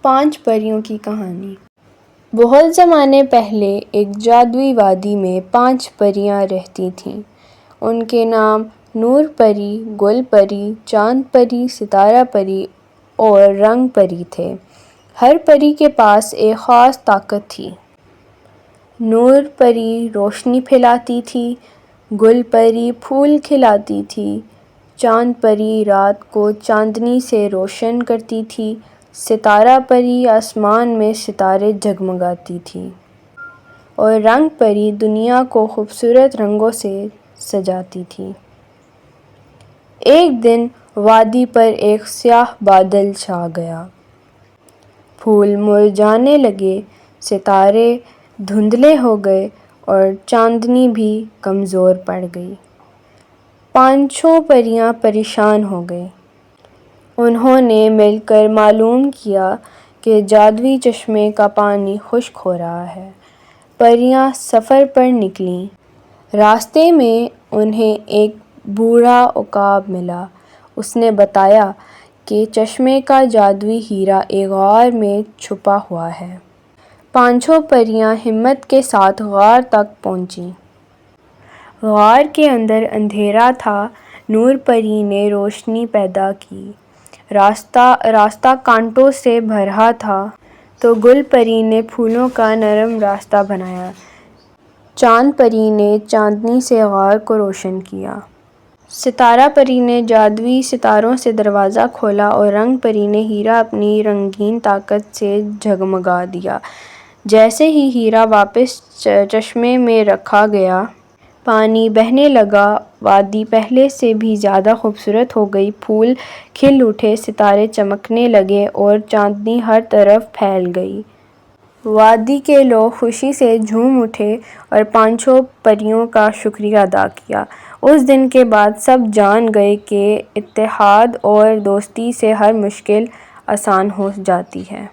5 پریوں کی کہانی۔ بہت زمانے پہلے ایک جادوئی وادی میں 5 پریاں رہتی تھیں۔ ان کے نام نور پری، گل پری، چاند پری، ستارہ پری اور رنگ پری تھے۔ ہر پری کے پاس ایک خاص طاقت تھی۔ نور پری روشنی پھیلاتی تھی، گل پری پھول کھلاتی تھی، چاند پری رات کو چاندنی سے روشن کرتی تھی، ستارہ پری آسمان میں ستارے جگمگاتی تھی اور رنگ پری دنیا کو خوبصورت رنگوں سے سجاتی تھی۔ ایک دن وادی پر ایک سیاہ بادل چھا گیا۔ پھول مرجھانے لگے، ستارے دھندلے ہو گئے اور چاندنی بھی کمزور پڑ گئی۔ 5 پریاں پریشان ہو گئیں۔ انہوں نے مل کر معلوم کیا کہ جادوئی چشمے کا پانی خشک ہو رہا ہے۔ پریاں سفر پر نکلیں۔ راستے میں انہیں ایک بوڑھا عقاب ملا۔ اس نے بتایا کہ چشمے کا جادوئی ہیرا ایک غار میں چھپا ہوا ہے۔ 5 پریاں ہمت کے ساتھ غار تک پہنچیں۔ غار کے اندر اندھیرا تھا۔ نور پری نے روشنی پیدا کی۔ راستہ کانٹوں سے بھرا تھا تو گل پری نے پھولوں کا نرم راستہ بنایا۔ چاند پری نے چاندنی سے غار کو روشن کیا۔ ستارہ پری نے جادوئی ستاروں سے دروازہ کھولا اور رنگ پری نے ہیرا اپنی رنگین طاقت سے جگمگا دیا۔ جیسے ہی ہیرا واپس چشمے میں رکھا گیا، پانی بہنے لگا۔ وادی پہلے سے بھی زیادہ خوبصورت ہو گئی۔ پھول کھل اٹھے، ستارے چمکنے لگے اور چاندنی ہر طرف پھیل گئی۔ وادی کے لوگ خوشی سے جھوم اٹھے اور 5 پریوں کا شکریہ ادا کیا۔ اس دن کے بعد سب جان گئے کہ اتحاد اور دوستی سے ہر مشکل آسان ہو جاتی ہے۔